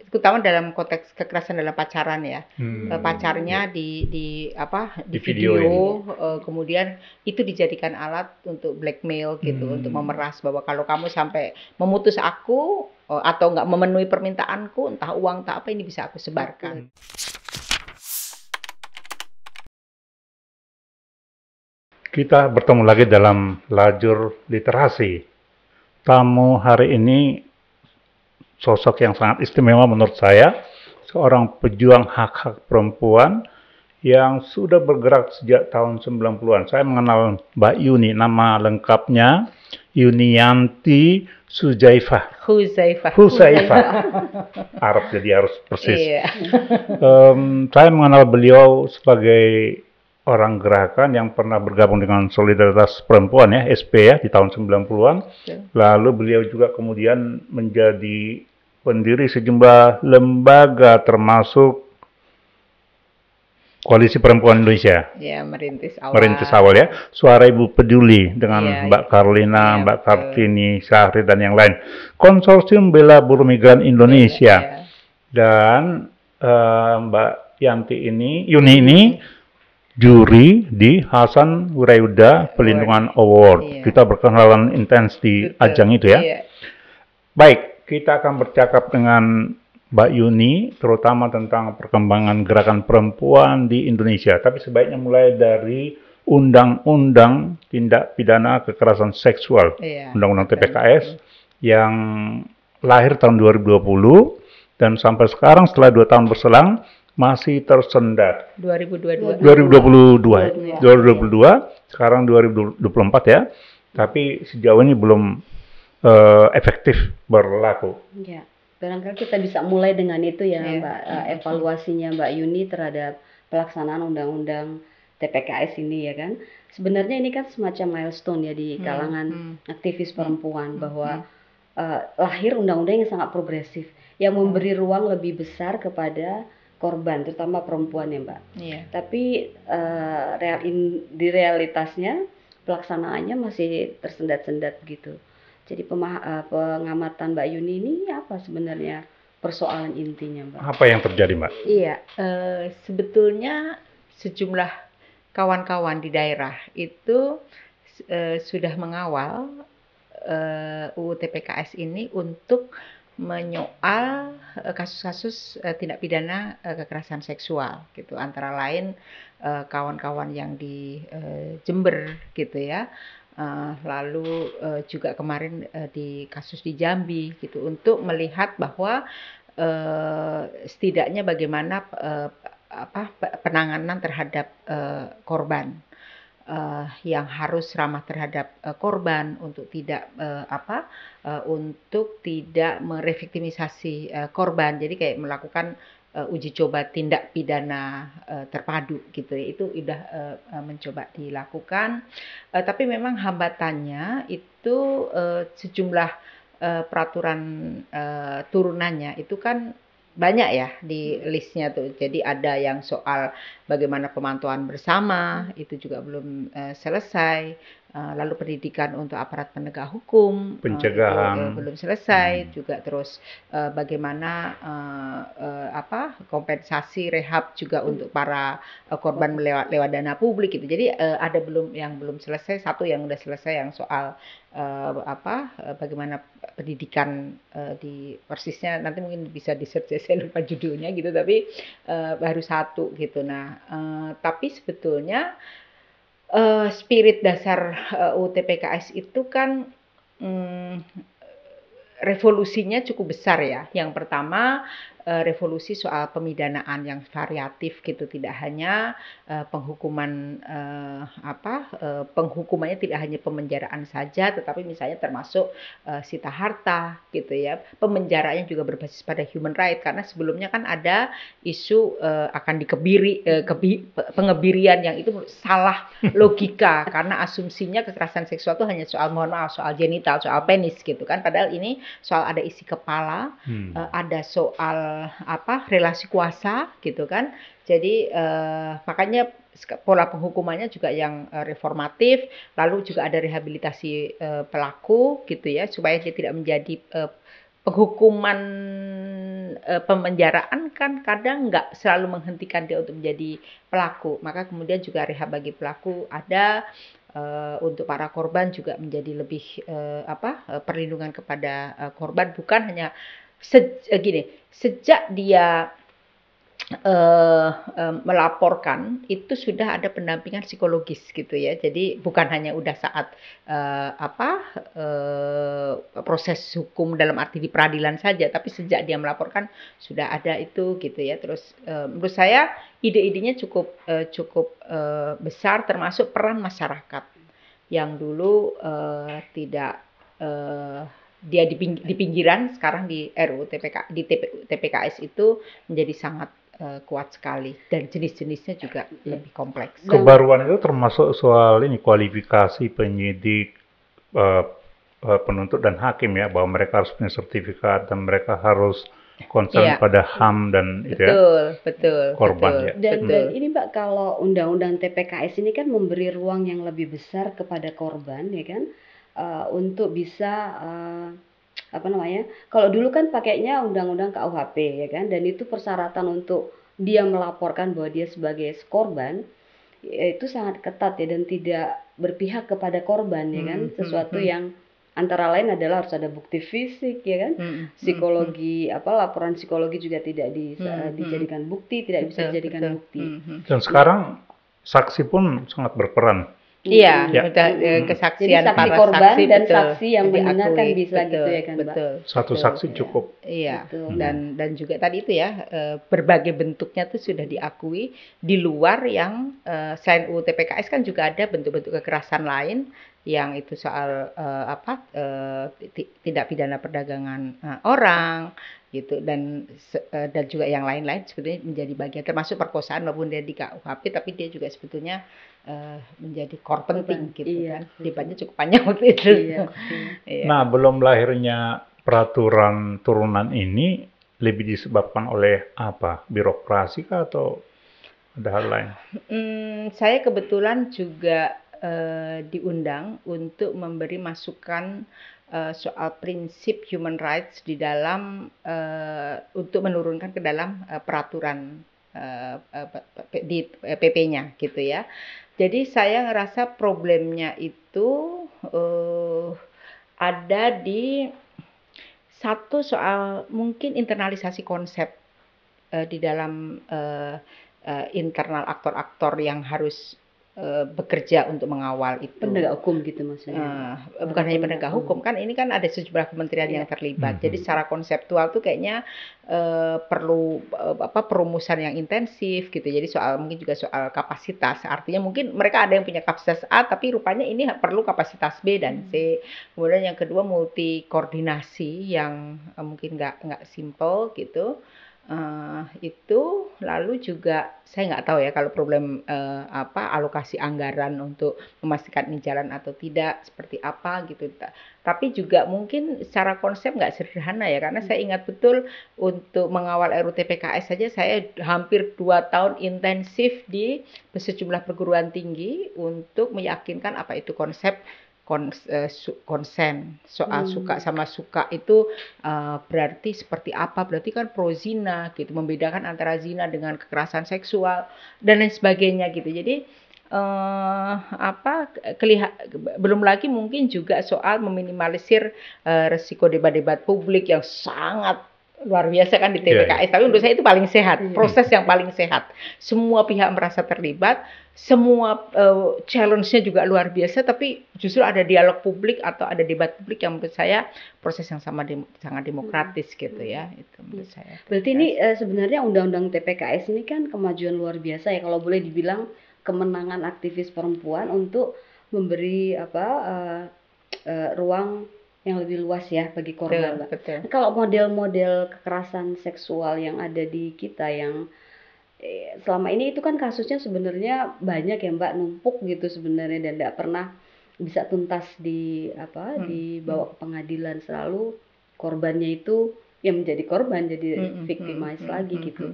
terutama dalam konteks kekerasan dalam pacaran ya. Pacarnya Iya. di Di video video, kemudian itu dijadikan alat untuk blackmail gitu, untuk memeras bahwa kalau kamu sampai memutus aku, atau nggak memenuhi permintaanku, entah uang, entah apa, ini bisa aku sebarkan. Kita bertemu lagi dalam lajur literasi. Tamu hari ini sosok yang sangat istimewa menurut saya, seorang pejuang hak-hak perempuan yang sudah bergerak sejak tahun 90-an. Saya mengenal Mbak Yuni, nama lengkapnya Yunianti Huzaifah. Arab jadi harus persis. Iya. Saya mengenal beliau sebagai orang gerakan yang pernah bergabung dengan Solidaritas Perempuan ya, SP ya, di tahun 90-an. Lalu beliau juga kemudian menjadi pendiri sejumlah lembaga termasuk Koalisi Perempuan Indonesia. Ya, merintis awal ya. Suara Ibu Peduli dengan Mbak Carlina, Mbak Kartini, Syahri dan yang lain. Konsorsium Bela Buruh Migran Indonesia. Dan Mbak Yuni ini juri di Hasan Wirayuda Pelindungan Award. Kita berkenalan intens di ajang itu ya. Baik, kita akan bercakap dengan Mbak Yuni, terutama tentang perkembangan gerakan perempuan di Indonesia. Tapi sebaiknya mulai dari Undang-Undang Tindak Pidana Kekerasan Seksual, Undang-Undang TPKS, yang lahir tahun 2020, dan sampai sekarang setelah 2 tahun berselang, masih tersendat. 2022, sekarang 2024 ya. Tapi sejauh ini belum efektif berlaku. Ya. Barangkali kita bisa mulai dengan itu ya, Mbak, evaluasinya Mbak Yuni terhadap pelaksanaan Undang-Undang TPKS ini ya kan. Sebenarnya ini kan semacam milestone ya di kalangan aktivis perempuan bahwa lahir undang-undang yang sangat progresif yang memberi ruang lebih besar kepada korban, terutama perempuan ya Mbak. Tapi di realitasnya pelaksanaannya masih tersendat-sendat gitu. Jadi pengamatan Mbak Yuni ini apa sebenarnya persoalan intinya, Mbak? Apa yang terjadi, Mbak? Iya, sebetulnya sejumlah kawan-kawan di daerah itu sudah mengawal UU TPKS ini untuk menyoal kasus-kasus tindak pidana kekerasan seksual gitu, antara lain kawan-kawan yang di Jember gitu ya. Lalu juga kemarin di kasus di Jambi gitu, untuk melihat bahwa setidaknya bagaimana penanganan terhadap korban yang harus ramah terhadap korban, untuk tidak untuk tidak mereviktimisasi korban. Jadi kayak melakukan uji coba tindak pidana terpadu gitu ya. Itu udah mencoba dilakukan, tapi memang hambatannya itu sejumlah peraturan turunannya itu kan banyak ya di listnya tuh. Jadi ada yang soal bagaimana pemantauan bersama, itu juga belum selesai. Lalu pendidikan untuk aparat penegak hukum, pencegahan belum selesai juga. Terus bagaimana kompensasi rehab juga untuk para korban lewat dana publik gitu. Jadi ada yang belum selesai, satu yang udah selesai yang soal bagaimana pendidikan di persisnya, nanti mungkin bisa di search, saya lupa judulnya gitu, tapi baru satu gitu. Nah, tapi sebetulnya spirit dasar UU TPKS itu kan revolusinya cukup besar ya. Yang pertama revolusi soal pemidanaan yang variatif gitu, tidak hanya penghukuman penghukumannya tidak hanya pemenjaraan saja, tetapi misalnya termasuk sita harta gitu ya. Pemenjaraannya juga berbasis pada human right, karena sebelumnya kan ada isu akan dikebiri pengebirian yang itu salah logika karena asumsinya kekerasan seksual itu hanya soal, mohon maaf, soal genital, soal penis gitu kan, padahal ini soal ada isi kepala, ada soal relasi kuasa gitu kan. Jadi makanya pola penghukumannya juga yang reformatif, lalu juga ada rehabilitasi pelaku gitu ya, supaya dia tidak menjadi penghukuman pemenjaraan kan kadang nggak selalu menghentikan dia untuk menjadi pelaku. Maka kemudian juga rehab bagi pelaku ada, untuk para korban juga menjadi lebih perlindungan kepada korban, bukan hanya sejak dia melaporkan itu sudah ada pendampingan psikologis gitu ya. Jadi bukan hanya udah saat proses hukum dalam arti di peradilan saja, tapi sejak dia melaporkan sudah ada itu gitu ya. Terus menurut saya ide-idenya cukup besar, termasuk peran masyarakat yang dulu tidak dia di pinggiran, sekarang di RUU TPKS itu menjadi sangat kuat sekali, dan jenis-jenisnya juga lebih kompleks. Kebaruan itu termasuk soal ini kualifikasi penyidik, penuntut dan hakim ya, bahwa mereka harus punya sertifikat dan mereka harus concern pada HAM dan itu ya. Betul. Korban ya. Dan ini Mbak, kalau undang-undang TPKS ini kan memberi ruang yang lebih besar kepada korban ya kan, untuk bisa kalau dulu kan pakainya undang-undang KUHP ya kan, dan itu persyaratan untuk dia melaporkan bahwa dia sebagai korban itu sangat ketat ya, dan tidak berpihak kepada korban ya kan, sesuatu yang antara lain adalah harus ada bukti fisik ya kan, psikologi laporan psikologi juga tidak dijadikan bukti, tidak bisa dijadikan bukti. Dan sekarang saksi pun sangat berperan. Iya, kesaksian jadi saksi para korban saksi dan saksi yang membenarkan bisa gitu ya kan, Mbak. Satu saksi cukup. Iya. Dan juga tadi itu ya, berbagai bentuknya tuh sudah diakui di luar yang selain UU TPKS kan juga ada bentuk-bentuk kekerasan lain yang itu soal tidak pidana perdagangan orang gitu, dan juga yang lain-lain sebetulnya menjadi bagian, termasuk perkosaan walaupun dia di KUHP, tapi dia juga sebetulnya menjadi core penting gitu kan. Debatnya cukup panjang waktu itu. Iya. Nah, belum lahirnya peraturan turunan ini lebih disebabkan oleh apa? Birokrasi kah atau ada hal lain? Saya kebetulan juga diundang untuk memberi masukan soal prinsip human rights di dalam untuk menurunkan ke dalam peraturan di PP-nya gitu ya. Jadi saya ngerasa problemnya itu ada di satu soal mungkin internalisasi konsep di dalam internal aktor-aktor yang harus bekerja untuk mengawal itu. Penegak hukum gitu maksudnya. Bukan hanya penegak hukum, kan ini kan ada sejumlah kementerian yang terlibat. Jadi secara konseptual tuh kayaknya perlu perumusan yang intensif gitu. Jadi mungkin juga soal kapasitas. Artinya mungkin mereka ada yang punya kapasitas A, tapi rupanya ini perlu kapasitas B dan C. Kemudian yang kedua multi koordinasi yang mungkin nggak simple gitu. Itu lalu juga saya nggak tahu ya kalau problem alokasi anggaran untuk memastikan ini jalan atau tidak seperti apa gitu. Tapi juga mungkin secara konsep nggak sederhana ya, karena saya ingat betul untuk mengawal RUU TPKS saja saya hampir 2 tahun intensif di sejumlah perguruan tinggi untuk meyakinkan apa itu konsep konsen. Soal suka sama suka itu berarti seperti apa, berarti kan pro zina gitu, membedakan antara zina dengan kekerasan seksual dan lain sebagainya gitu. Jadi belum lagi mungkin juga soal meminimalisir resiko debat-debat publik yang sangat luar biasa kan di TPKS. Tapi menurut saya itu paling sehat, proses yang paling sehat. Semua pihak merasa terlibat, semua challenge-nya juga luar biasa, tapi justru ada dialog publik atau ada debat publik yang menurut saya proses yang sangat demokratis gitu ya. Itu menurut saya. Berarti ini sebenarnya undang-undang TPKS ini kan kemajuan luar biasa ya, kalau boleh dibilang kemenangan aktivis perempuan untuk memberi ruang yang lebih luas ya bagi korban, Mbak. Betul. Kalau model-model kekerasan seksual yang ada di kita yang selama ini itu kan kasusnya sebenarnya banyak ya, Mbak, numpuk gitu sebenarnya, dan tidak pernah bisa tuntas dibawa ke pengadilan. Selalu korbannya itu yang menjadi korban, jadi victimize lagi gitu.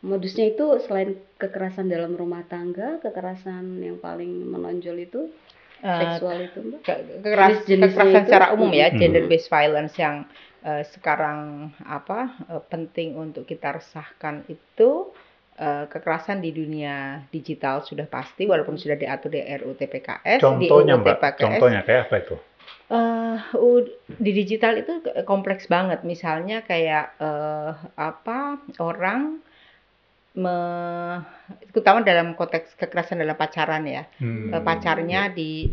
Modusnya itu selain kekerasan dalam rumah tangga, kekerasan yang paling menonjol itu seksual itu, Mbak. Kekerasan secara umum ya, gender based violence yang sekarang penting untuk kita resahkan itu kekerasan di dunia digital sudah pasti, walaupun sudah diatur di RUU TPKS. Contohnya Mbak, contohnya kayak apa itu? Di digital itu kompleks banget. Misalnya kayak orang terutama dalam konteks kekerasan dalam pacaran ya, pacarnya di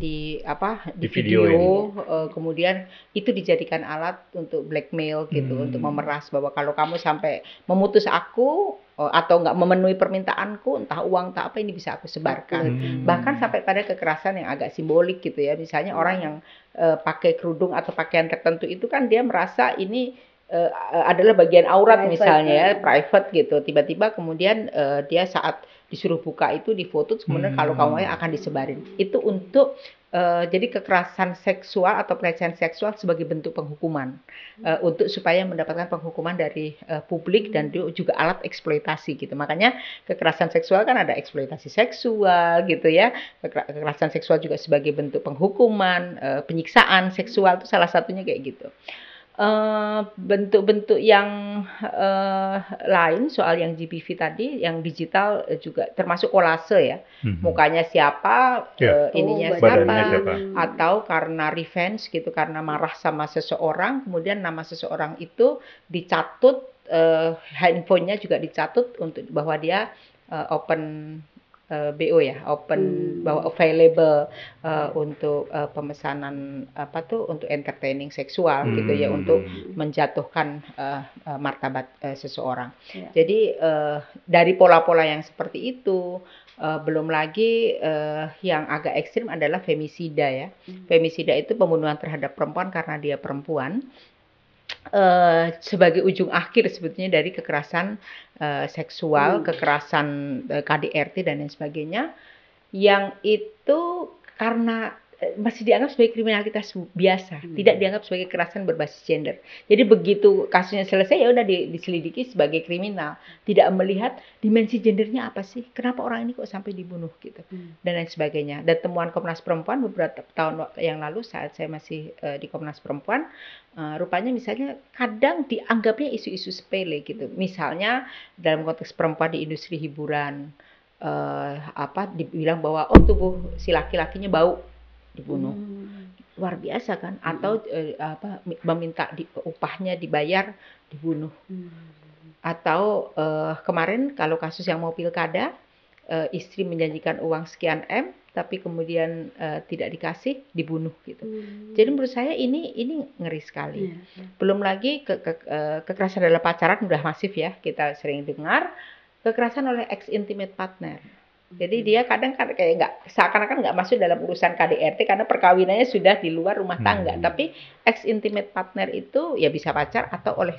video, kemudian itu dijadikan alat untuk blackmail gitu, untuk memeras bahwa kalau kamu sampai memutus aku atau nggak memenuhi permintaanku, entah uang tak apa, ini bisa aku sebarkan. Bahkan sampai pada kekerasan yang agak simbolik gitu ya, misalnya orang yang pakai kerudung atau pakaian tertentu itu kan dia merasa ini adalah bagian aurat private, misalnya ya, private gitu. Tiba-tiba kemudian dia saat disuruh buka itu difoto, kemudian kalau kamu akan disebarin. Itu untuk jadi kekerasan seksual atau pelecehan seksual sebagai bentuk penghukuman, untuk supaya mendapatkan penghukuman dari publik dan juga alat eksploitasi gitu. Makanya kekerasan seksual kan ada eksploitasi seksual gitu ya. Kekerasan seksual juga sebagai bentuk penghukuman, penyiksaan seksual itu salah satunya kayak gitu. Bentuk-bentuk yang lain soal yang GBV tadi, yang digital juga termasuk kolase ya, mukanya siapa, ininya siapa, atau karena revenge gitu, karena marah sama seseorang, kemudian nama seseorang itu dicatut, handphonenya juga dicatut untuk bahwa dia open BO ya, open bahwa available untuk pemesanan untuk entertaining seksual gitu ya, untuk menjatuhkan martabat seseorang. Jadi dari pola-pola yang seperti itu, belum lagi yang agak ekstrim adalah femisida ya. Femisida itu pembunuhan terhadap perempuan karena dia perempuan. Sebagai ujung akhir sebetulnya dari kekerasan seksual, kekerasan KDRT dan lain sebagainya, yang itu karena masih dianggap sebagai kriminalitas biasa, tidak dianggap sebagai kekerasan berbasis gender. Jadi begitu kasusnya selesai ya udah diselidiki sebagai kriminal, tidak melihat dimensi gendernya apa sih, kenapa orang ini kok sampai dibunuh gitu, dan lain sebagainya. Dan temuan Komnas Perempuan beberapa tahun yang lalu saat saya masih di Komnas Perempuan, rupanya misalnya kadang dianggapnya isu-isu sepele gitu. Misalnya dalam konteks perempuan di industri hiburan, dibilang bahwa tubuh si laki-lakinya bau, dibunuh. Luar biasa kan? Atau meminta upahnya dibayar, dibunuh. Atau kemarin kalau kasus yang mau pilkada, istri menjanjikan uang sekian M tapi kemudian tidak dikasih, dibunuh gitu. Jadi menurut saya ini ngeri sekali. Belum lagi kekerasan dalam pacaran udah masif ya, kita sering dengar. Kekerasan oleh ex intimate partner. Jadi dia kadang kan kayak seakan-akan nggak masuk dalam urusan KDRT karena perkawinannya sudah di luar rumah tangga. Tapi ex intimate partner itu ya bisa pacar atau oleh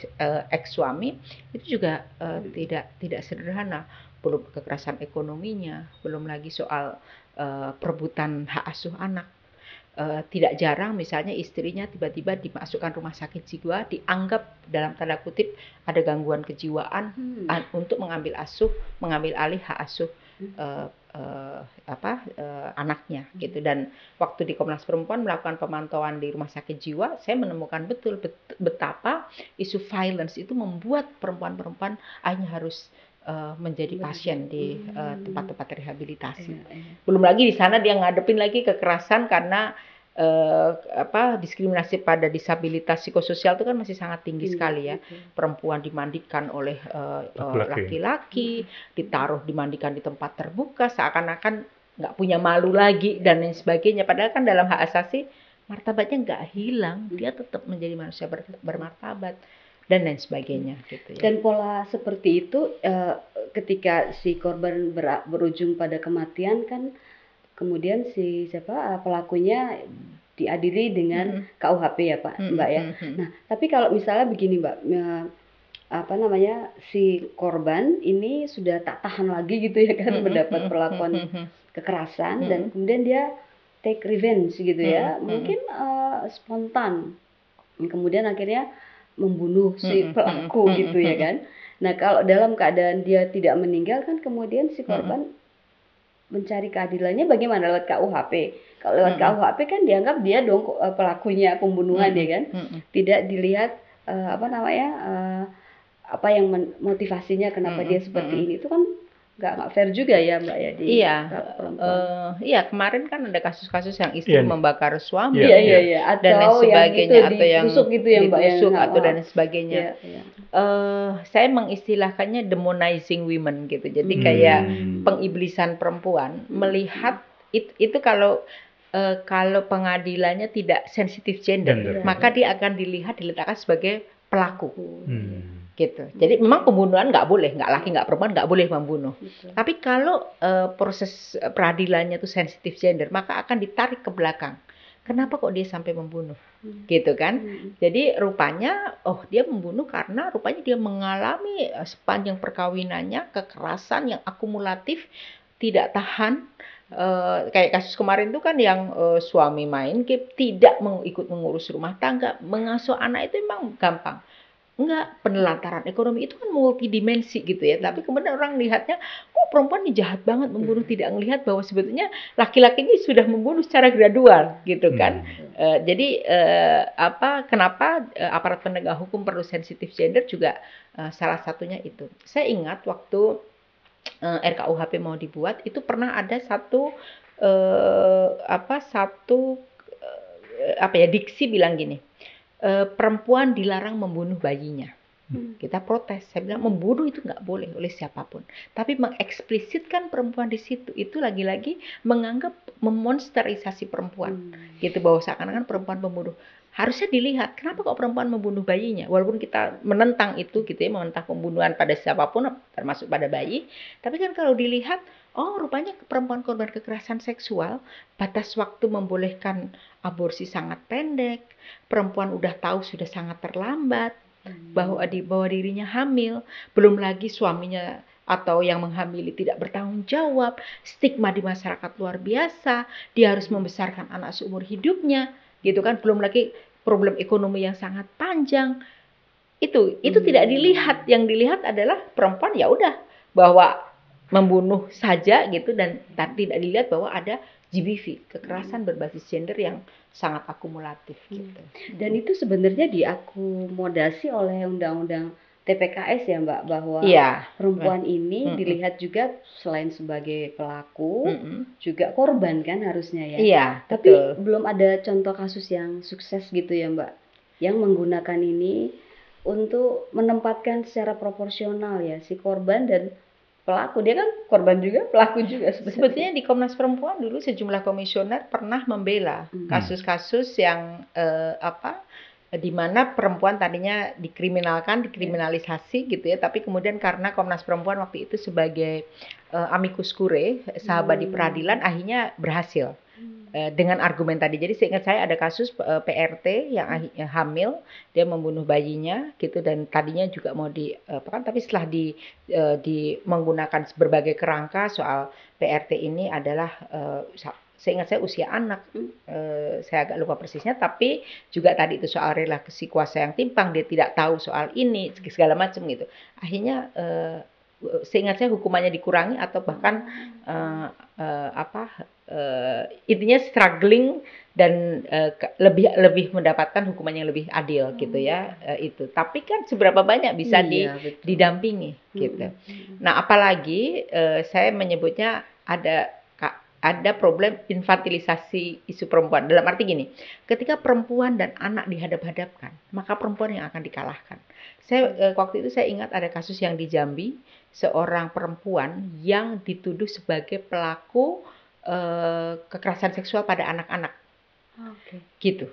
ex suami, itu juga tidak sederhana. Belum kekerasan ekonominya, belum lagi soal perebutan hak asuh anak. Tidak jarang misalnya istrinya tiba-tiba dimasukkan rumah sakit jiwa, dianggap dalam tanda kutip ada gangguan kejiwaan untuk mengambil alih hak asuh anaknya gitu. Dan waktu di Komnas Perempuan melakukan pemantauan di rumah sakit jiwa, saya menemukan betul betapa isu violence itu membuat perempuan-perempuan akhirnya harus menjadi pasien di tempat-tempat rehabilitasi. Belum lagi di sana dia ngadepin lagi kekerasan karena diskriminasi pada disabilitas psikososial itu kan masih sangat tinggi sekali ya. Perempuan dimandikan oleh laki-laki, dimandikan di tempat terbuka, seakan-akan nggak punya malu lagi dan lain sebagainya. Padahal kan dalam hak asasi martabatnya nggak hilang, dia tetap menjadi manusia bermartabat dan lain sebagainya gitu ya. Dan pola seperti itu ketika si korban berujung pada kematian kan, kemudian si pelakunya diadili dengan KUHP ya Pak, Mbak ya. Nah, tapi kalau misalnya begini Mbak, si korban ini sudah tak tahan lagi gitu ya kan, mendapat perlakuan kekerasan dan kemudian dia take revenge gitu ya, mungkin spontan, kemudian akhirnya membunuh si pelaku gitu ya kan. Nah, kalau dalam keadaan dia tidak meninggal kan, kemudian si korban mencari keadilannya bagaimana? Lewat KUHP. Kalau lewat KUHP kan dianggap dia dong pelakunya pembunuhan ya kan. Tidak dilihat apa namanya, apa yang motivasinya kenapa dia seperti ini, itu kan nggak fair juga ya Mbak ya di Iya, perempuan. iya kemarin kan ada kasus-kasus yang istri membakar suami, Iya, dan lain atau yang itu sebagainya, atau yang ditusuk gitu ya Mbak yang ditusuk atau dan sebagainya. Iya. Saya mengistilahkannya demonizing women gitu. Jadi kayak pengiblisan perempuan, melihat itu kalau pengadilannya tidak sensitif gender, maka dia akan diletakkan sebagai pelaku. Gitu. Jadi memang pembunuhan nggak boleh, nggak laki nggak perempuan nggak boleh membunuh. Tapi kalau proses peradilannya itu sensitif gender, maka akan ditarik ke belakang. Kenapa kok dia sampai membunuh? Gitu kan? Jadi rupanya, dia membunuh karena rupanya dia mengalami sepanjang perkawinannya kekerasan yang akumulatif, tidak tahan. Kayak kasus kemarin itu kan yang suami main game, tidak ikut mengurus rumah tangga, mengasuh anak itu memang gampang. Enggak, penelantaran ekonomi itu kan multidimensi gitu ya. Tapi kemudian orang lihatnya, kok perempuan ini jahat banget membunuh, tidak melihat bahwa sebetulnya laki-laki ini sudah membunuh secara gradual gitu kan. Jadi kenapa aparat penegak hukum perlu sensitif gender juga salah satunya itu. Saya ingat waktu RKUHP mau dibuat, itu pernah ada diksi bilang gini, perempuan dilarang membunuh bayinya. Kita protes, saya bilang membunuh itu nggak boleh oleh siapapun. Tapi mengeksplisitkan perempuan di situ, itu lagi-lagi menganggap memonsterisasi perempuan. Gitu, bahwa seakan-akan perempuan pembunuh. Harusnya dilihat, kenapa kok perempuan membunuh bayinya? Walaupun kita menentang itu, gitu ya, menentang pembunuhan pada siapapun, termasuk pada bayi. Tapi kan kalau dilihat, rupanya perempuan korban kekerasan seksual, batas waktu membolehkan aborsi sangat pendek, perempuan udah tahu sudah sangat terlambat, bahwa dirinya hamil, belum lagi suaminya atau yang menghamili tidak bertanggung jawab, stigma di masyarakat luar biasa, dia harus membesarkan anak seumur hidupnya, gitu kan, belum lagi problem ekonomi yang sangat panjang. Itu tidak dilihat, yang dilihat adalah perempuan ya udah bahwa membunuh saja gitu, dan tidak dilihat bahwa ada GBV, kekerasan berbasis gender yang sangat akumulatif gitu. Dan itu sebenarnya diakomodasi oleh undang-undang TPKS ya Mbak, bahwa perempuan ini dilihat juga selain sebagai pelaku, juga korban kan harusnya ya. Iya, tapi betul. Belum ada contoh kasus yang sukses gitu ya Mbak, yang menggunakan ini untuk menempatkan secara proporsional ya si korban dan pelaku. Dia kan korban juga, pelaku juga sebenarnya. Sebetulnya di Komnas Perempuan dulu sejumlah komisioner pernah membela kasus-kasus yang di mana perempuan tadinya dikriminalisasi gitu ya, tapi kemudian karena Komnas Perempuan waktu itu sebagai amicus curiae, sahabat di peradilan, akhirnya berhasil. Dengan argumen tadi. Jadi seingat saya ada kasus PRT yang hamil, dia membunuh bayinya gitu, dan tadinya juga mau tapi setelah menggunakan berbagai kerangka soal PRT ini adalah seingat saya usia anak, saya agak lupa persisnya, tapi juga tadi itu soal relasi kuasa yang timpang, dia tidak tahu soal ini segala macam gitu. Akhirnya seingat saya hukumannya dikurangi atau bahkan intinya struggling dan lebih mendapatkan hukuman yang lebih adil gitu ya, itu. Tapi kan seberapa banyak bisa didampingi gitu. Nah, apalagi saya menyebutnya ada problem infantilisasi isu perempuan. Dalam arti gini, ketika perempuan dan anak dihadap-hadapkan, maka perempuan yang akan dikalahkan. Waktu itu saya ingat ada kasus yang di Jambi, seorang perempuan yang dituduh sebagai pelaku kekerasan seksual pada anak-anak. Gitu.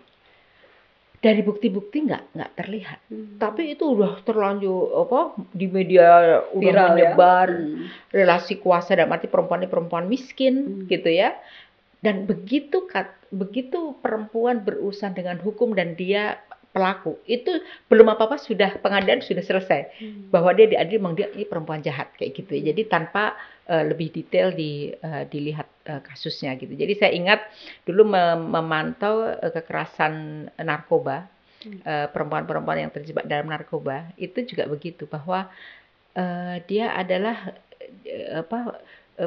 Dari bukti-bukti nggak terlihat. Tapi itu udah terlanjur di media udah viral, menyebar relasi kuasa, dalam arti perempuan ini perempuan miskin gitu ya. Dan begitu perempuan berurusan dengan hukum dan dia pelaku, itu belum apa-apa sudah pengadilan sudah selesai bahwa dia diadili, memang dia ini perempuan jahat kayak gitu ya. Jadi tanpa lebih detail dilihat kasusnya gitu. Jadi saya ingat dulu memantau kekerasan narkoba, perempuan-perempuan yang terjebak dalam narkoba, itu juga begitu, bahwa dia adalah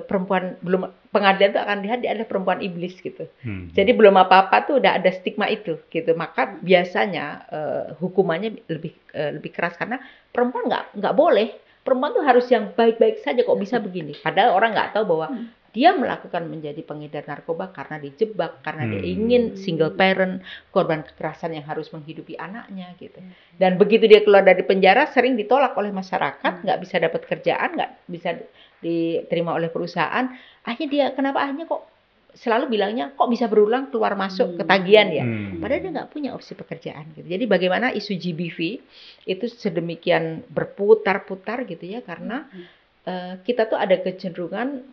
perempuan belum pengadilan itu akan lihat dia adalah perempuan iblis gitu. Jadi belum apa-apa tuh udah ada stigma itu gitu. Maka biasanya hukumannya lebih keras karena perempuan nggak boleh. Perempuan tuh harus yang baik-baik saja kok bisa begini. Padahal orang nggak tahu bahwa dia melakukan menjadi pengedar narkoba karena dijebak, karena dia ingin single parent, korban kekerasan yang harus menghidupi anaknya gitu. Dan begitu dia keluar dari penjara sering ditolak oleh masyarakat, nggak bisa dapat kerjaan, nggak bisa diterima oleh perusahaan. Akhirnya kok selalu bilangnya kok bisa berulang keluar masuk ketagihan ya. Padahal dia nggak punya opsi pekerjaan gitu. Jadi bagaimana isu GBV itu sedemikian berputar-putar gitu ya, karena kita tuh ada kecenderungan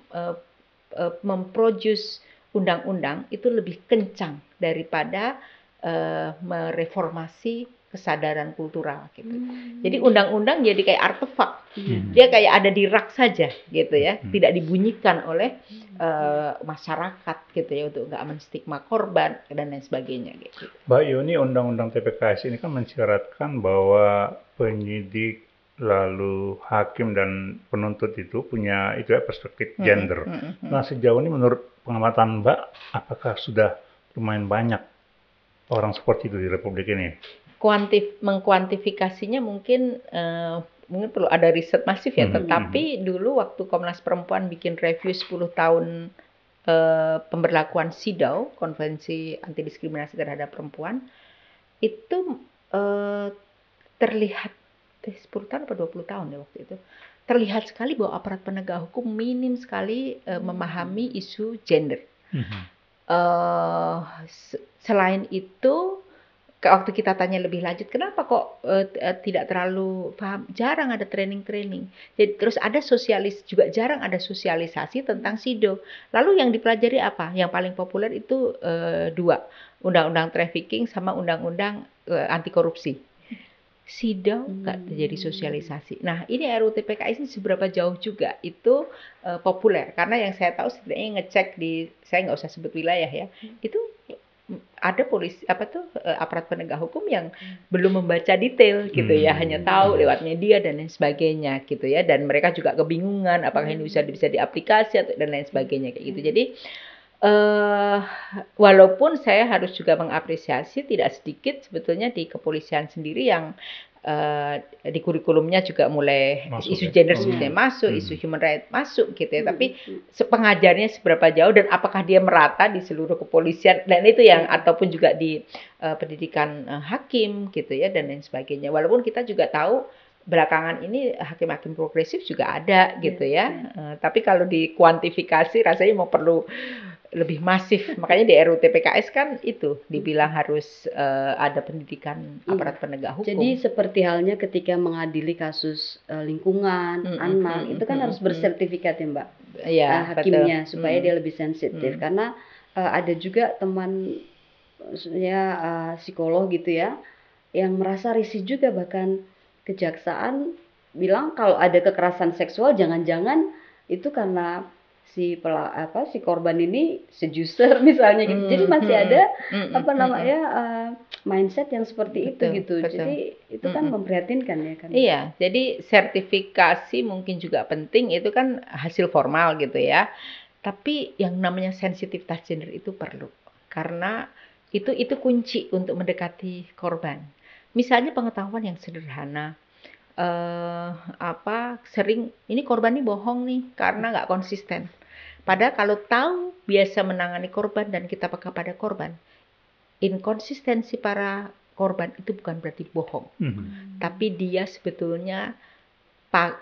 memproduce undang-undang itu lebih kencang daripada mereformasi kesadaran kultural gitu. Jadi undang-undang jadi kayak artefak. Dia kayak ada di rak saja gitu ya, tidak dibunyikan oleh masyarakat gitu ya untuk nggak menstigma korban dan lain sebagainya gitu. Mbak Yuni, undang-undang TPKS ini kan mensyaratkan bahwa penyidik lalu hakim dan penuntut itu punya perspektif gender. Nah, sejauh ini menurut pengamatan Mbak, apakah sudah lumayan banyak orang seperti itu di Republik ini? Mengkuantifikasinya mungkin perlu ada riset masif ya, tetapi dulu waktu Komnas Perempuan bikin review 10 tahun pemberlakuan CEDAW, Konvensi Anti Diskriminasi Terhadap Perempuan, itu terlihat 10 tahun atau 20 tahun ya waktu itu, terlihat sekali bahwa aparat penegak hukum minim sekali memahami isu gender. Selain itu, waktu kita tanya lebih lanjut, kenapa kok tidak terlalu paham? Jarang ada training. Jadi terus juga jarang ada sosialisasi tentang SIDO. Lalu yang dipelajari apa? Yang paling populer itu 2, undang-undang trafficking sama undang-undang anti korupsi. SIDO nggak terjadi sosialisasi. Nah, ini RUU TPKS ini seberapa jauh juga itu populer? Karena yang saya tahu sebenarnya ngecek saya nggak usah sebut wilayah ya, itu ada polisi aparat penegak hukum yang belum membaca detail gitu ya, hanya tahu lewat media dan lain sebagainya gitu ya, dan mereka juga kebingungan apakah ini bisa diaplikasi atau dan lain sebagainya kayak gitu. Jadi walaupun saya harus juga mengapresiasi tidak sedikit sebetulnya di kepolisian sendiri yang di kurikulumnya juga mulai isu gender masuk, isu human rights masuk gitu ya. Tapi pengajarnya seberapa jauh dan apakah dia merata di seluruh kepolisian, dan itu yang ataupun juga di pendidikan hakim gitu ya dan lain sebagainya. Walaupun kita juga tahu belakangan ini hakim-hakim progresif juga ada gitu ya. Tapi kalau dikuantifikasi rasanya mau perlu lebih masif. Makanya di RUU TPKS kan itu dibilang harus ada pendidikan aparat penegak hukum. Jadi seperti halnya ketika mengadili kasus lingkungan, anak, itu kan harus bersertifikat ya Mbak, hakimnya, supaya dia lebih sensitif. Karena ada juga teman, maksudnya psikolog gitu ya, yang merasa risih juga, bahkan kejaksaan bilang kalau ada kekerasan seksual jangan-jangan itu karena si korban ini seducer misalnya gitu. Jadi masih ada mindset yang seperti itu gitu. Jadi itu kan memprihatinkan ya kan. Iya, jadi sertifikasi mungkin juga penting, itu kan hasil formal gitu ya. Tapi yang namanya sensitivitas gender itu perlu, karena itu kunci untuk mendekati korban. Misalnya pengetahuan yang sederhana, sering ini korban ini bohong nih karena nggak konsisten. Padahal kalau tahu biasa menangani korban dan kita peka pada korban, inkonsistensi para korban itu bukan berarti bohong, tapi dia sebetulnya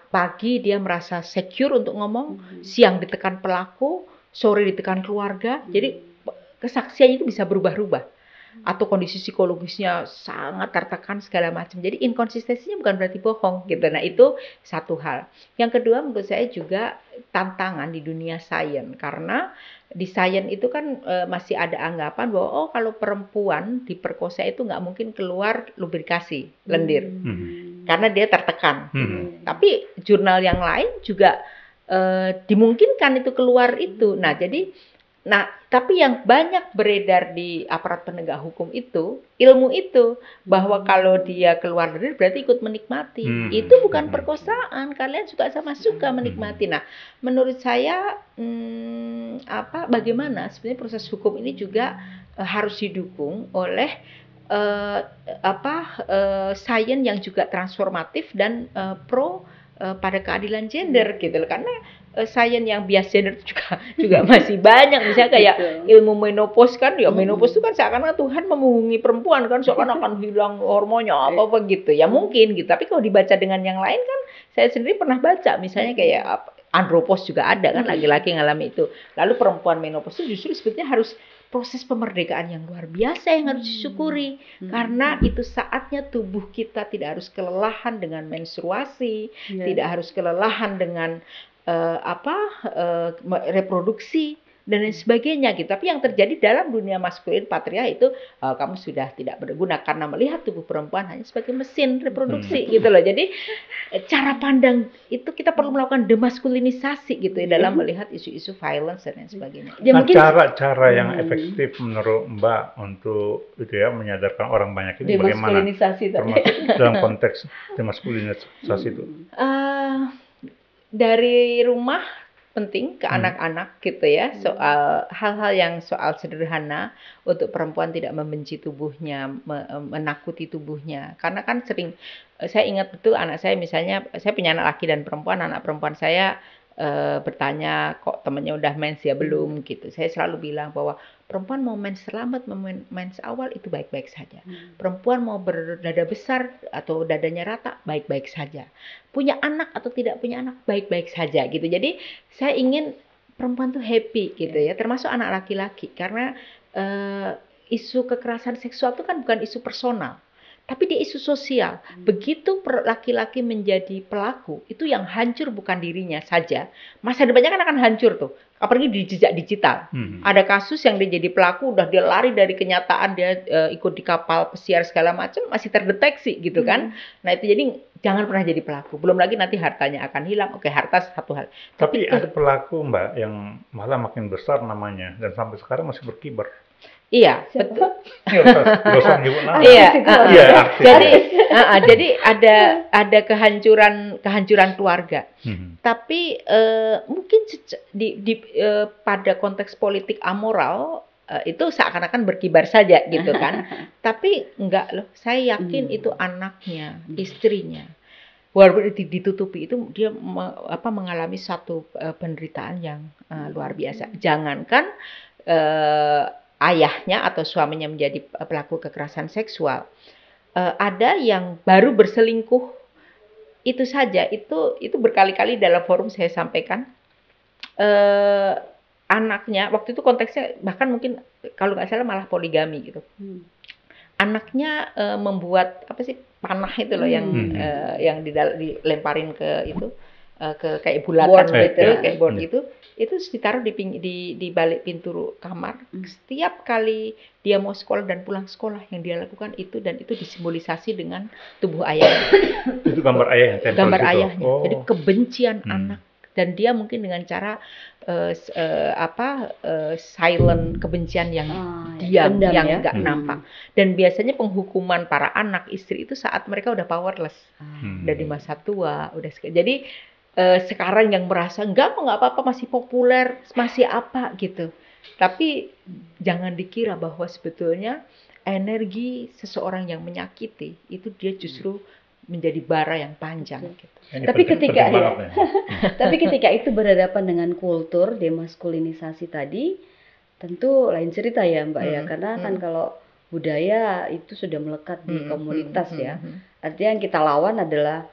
pagi dia merasa secure untuk ngomong, siang ditekan pelaku, sore ditekan keluarga, jadi kesaksiannya itu bisa berubah-ubah. Atau kondisi psikologisnya sangat tertekan segala macam. Jadi inkonsistensinya bukan berarti bohong gitu. Nah, itu satu hal. Yang kedua menurut saya juga tantangan di dunia sains, karena di sains itu kan masih ada anggapan bahwa kalau perempuan diperkosa itu nggak mungkin keluar lubrikasi lendir karena dia tertekan. Tapi jurnal yang lain juga dimungkinkan itu keluar itu. Nah, jadi Nah, tapi yang banyak beredar di aparat penegak hukum itu, ilmu itu, bahwa kalau dia keluar dari berarti ikut menikmati. Itu bukan perkosaan, kalian juga sama suka menikmati. Nah, menurut saya bagaimana sebenarnya proses hukum ini juga harus didukung oleh sains yang juga transformatif dan pro pada keadilan gender gitu loh. Karena sains yang bias gender juga masih banyak, misalnya kayak ilmu menopause kan, ya menopause itu kan seakan-akan Tuhan memunggungi perempuan kan, seakan-akan hilang hormonnya apa gitu ya, mungkin gitu. Tapi kalau dibaca dengan yang lain kan, saya sendiri pernah baca misalnya kayak andropause juga ada kan, laki-laki ngalami itu. Lalu perempuan menopause itu justru sebetulnya harus proses pemerdekaan yang luar biasa yang harus disyukuri, karena itu saatnya tubuh kita tidak harus kelelahan dengan menstruasi, tidak harus kelelahan dengan reproduksi dan lain sebagainya gitu. Tapi yang terjadi dalam dunia maskulin patria itu kamu sudah tidak berguna karena melihat tubuh perempuan hanya sebagai mesin reproduksi gitu loh. Jadi cara pandang itu kita perlu melakukan demaskulinisasi gitu ya dalam melihat isu-isu violence dan lain sebagainya. Nah, cara-cara yang efektif menurut Mbak untuk itu ya menyadarkan orang banyak ini bagaimana? Termasuk dalam konteks demaskulinisasi itu. Dari rumah penting ke anak-anak gitu ya, soal hal-hal yang soal sederhana untuk perempuan tidak membenci tubuhnya, menakuti tubuhnya. Karena kan sering, saya ingat betul anak saya misalnya, saya punya anak laki dan perempuan, anak perempuan saya bertanya kok temennya udah mens ya belum gitu. Saya selalu bilang bahwa perempuan mau mens terlambat, mau mens awal itu baik-baik saja. Perempuan mau berdada besar atau dadanya rata baik-baik saja. Punya anak atau tidak punya anak baik-baik saja gitu. Jadi saya ingin perempuan tuh happy gitu ya, termasuk anak laki-laki, karena isu kekerasan seksual itu kan bukan isu personal, tapi dia isu sosial. Begitu laki-laki menjadi pelaku, itu yang hancur bukan dirinya saja, masa depannya kan akan hancur tuh. Apalagi di jejak digital. Ada kasus yang dia jadi pelaku, udah dia lari dari kenyataan, dia ikut di kapal pesiar segala macam, masih terdeteksi gitu kan. Nah itu jadi jangan pernah jadi pelaku. Belum lagi nanti hartanya akan hilang. Oke, harta satu hal. Tapi ada pelaku Mbak yang malah makin besar namanya dan sampai sekarang masih berkibar. Iya, betul. Iya, jadi ada kehancuran keluarga. Tapi mungkin pada konteks politik amoral itu seakan-akan berkibar saja gitu kan. Tapi enggak loh, saya yakin itu anaknya, istrinya. Walaupun ditutupi itu dia mengalami satu penderitaan yang luar biasa. Jangankan ayahnya atau suaminya menjadi pelaku kekerasan seksual, ada yang baru berselingkuh itu saja, itu berkali-kali dalam forum saya sampaikan, anaknya waktu itu konteksnya bahkan mungkin kalau nggak salah malah poligami gitu. Anaknya membuat panah itu loh yang dilemparin ke itu ke kayak bulatan gitu, kayak board gitu. Itu ditaruh di balik pintu kamar. Setiap kali dia mau sekolah dan pulang sekolah yang dia lakukan itu, dan itu disimbolisasi dengan tubuh ayahnya. Itu gambar ayah yang tempel gambar situ. Ayahnya. Jadi kebencian anak, dan dia mungkin dengan cara silent kebencian yang diam, yang nggak nampak. Dan biasanya penghukuman para anak istri itu saat mereka udah powerless, udah di masa tua, jadi sekarang yang merasa nggak apa-apa, masih populer, masih apa gitu. Tapi jangan dikira bahwa sebetulnya energi seseorang yang menyakiti itu dia justru menjadi bara yang panjang gitu. Tapi ketika itu berhadapan dengan kultur demaskulinisasi tadi, tentu lain cerita ya Mbak ya, karena kan kalau budaya itu sudah melekat di komunitas ya. Artinya yang kita lawan adalah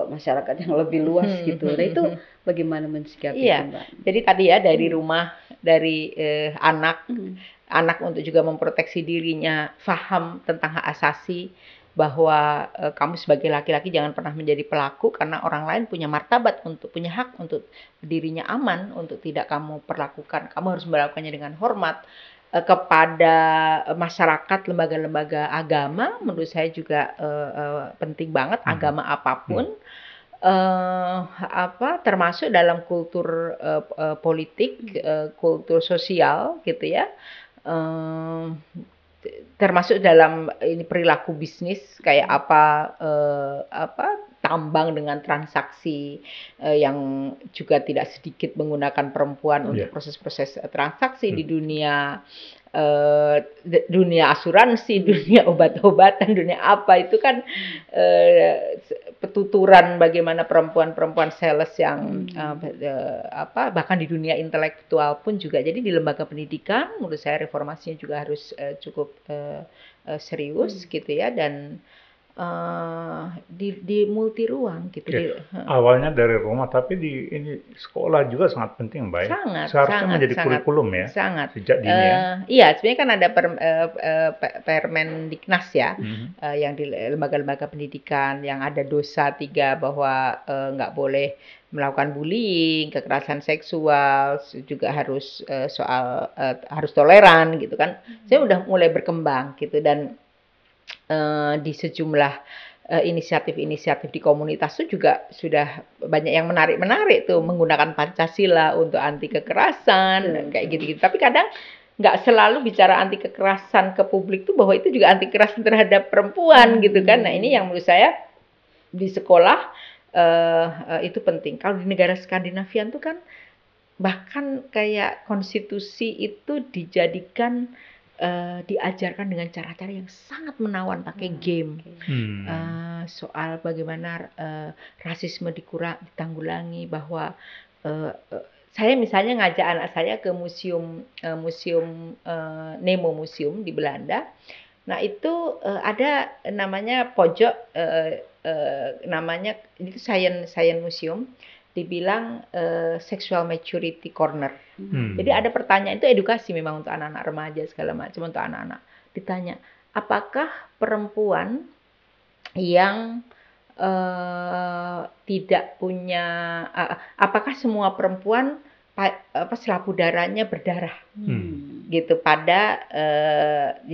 masyarakat yang lebih luas gitu. Nah itu bagaimana mensikapi itu Mbak? Jadi tadi ya dari rumah, dari anak untuk juga memproteksi dirinya, paham tentang hak asasi, bahwa kamu sebagai laki-laki jangan pernah menjadi pelaku, karena orang lain punya martabat untuk punya hak untuk dirinya aman, untuk tidak kamu perlakukan. Kamu harus melakukannya dengan hormat. Kepada masyarakat, lembaga-lembaga agama, menurut saya juga penting banget, agama apapun. termasuk dalam kultur politik, kultur sosial gitu ya. Termasuk dalam ini perilaku bisnis kayak tambang dengan transaksi yang juga tidak sedikit menggunakan perempuan untuk proses-proses transaksi di dunia asuransi, dunia obat-obatan, dunia apa itu kan petuturan bagaimana perempuan-perempuan sales yang bahkan di dunia intelektual pun juga. Jadi di lembaga pendidikan menurut saya reformasinya juga harus cukup serius gitu ya, dan di multi ruang gitu. Awalnya dari rumah, tapi ini sekolah juga sangat penting, Mbak. Seharusnya menjadi kurikulum ya. Sangat. Sejak dini ya. Iya, sebenarnya kan ada Permendiknas ya, yang di lembaga-lembaga pendidikan yang ada dosa 3 bahwa nggak boleh melakukan bullying, kekerasan seksual, juga harus harus toleran gitu kan. Saya udah mulai berkembang gitu, dan di sejumlah inisiatif-inisiatif di komunitas itu juga sudah banyak yang menarik tuh, menggunakan Pancasila untuk anti kekerasan kayak gitu-gitu. Tapi kadang nggak selalu bicara anti kekerasan ke publik tuh bahwa itu juga anti kekerasan terhadap perempuan gitu kan. Nah ini yang menurut saya di sekolah itu penting. Kalau di negara Skandinavian tuh kan bahkan kayak konstitusi itu dijadikan diajarkan dengan cara-cara yang sangat menawan, pakai game. Soal bagaimana rasisme ditanggulangi, bahwa saya misalnya ngajak anak saya ke museum Nemo Museum di Belanda. Nah itu ada namanya pojok namanya itu Science Museum, dibilang sexual maturity corner. Jadi ada pertanyaan, itu edukasi memang untuk anak-anak remaja segala macam, untuk anak-anak ditanya, apakah perempuan yang tidak punya apakah semua perempuan selaput darahnya berdarah gitu pada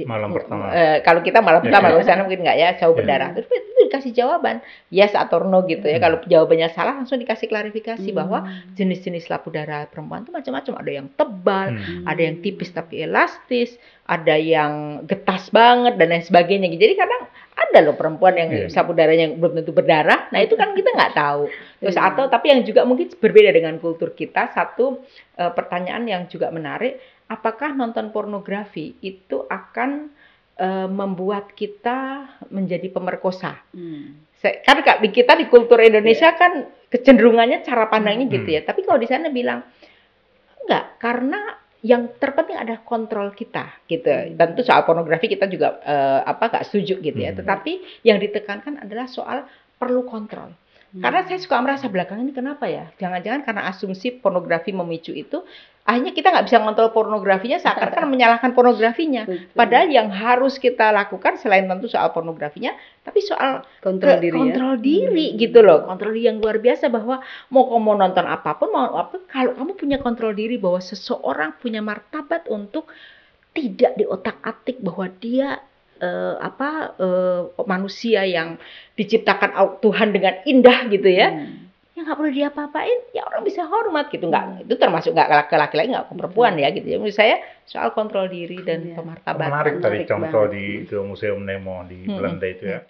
malam pertama. Kalau kita malam pertama, kalau sana mungkin nggak ya, jauh berdarah. Terus itu dikasih jawaban yes atau no gitu ya. Kalau jawabannya salah langsung dikasih klarifikasi bahwa jenis-jenis selaput darah perempuan itu macam-macam. Ada yang tebal, ada yang tipis tapi elastis, ada yang getas banget dan lain sebagainya. Jadi kadang ada loh perempuan yang selaput darahnya belum tentu berdarah. Nah itu kan kita nggak tahu. Terus atau tapi yang juga mungkin berbeda dengan kultur kita, satu pertanyaan yang juga menarik, apakah nonton pornografi itu akan membuat kita menjadi pemerkosa? Kan kita di kultur Indonesia kan kecenderungannya cara pandangnya gitu ya. Tapi kalau di sana bilang enggak, karena yang terpenting ada kontrol kita gitu. Tentu soal pornografi kita juga nggak setuju gitu ya. Tetapi yang ditekankan adalah soal perlu kontrol. Karena saya suka merasa belakangan ini kenapa ya? Jangan-jangan karena asumsi pornografi memicu itu, akhirnya kita nggak bisa ngontrol pornografinya, seakan-akan menyalahkan pornografinya. Padahal yang harus kita lakukan selain tentu soal pornografinya, tapi soal kontrol diri gitu loh. Kontrol diri yang luar biasa, bahwa mau nonton apapun, kalau kamu punya kontrol diri bahwa seseorang punya martabat untuk tidak diotak-atik bahwa dia manusia yang diciptakan Tuhan dengan indah gitu ya, yang nggak perlu diapa-apain, ya orang bisa hormat gitu. Nggak, itu termasuk nggak ke laki-laki, nggak ke perempuan ya gitu ya. Menurut saya soal kontrol diri dan pemartabatan. Menarik tadi contoh di Museum Nemo di Belanda itu ya.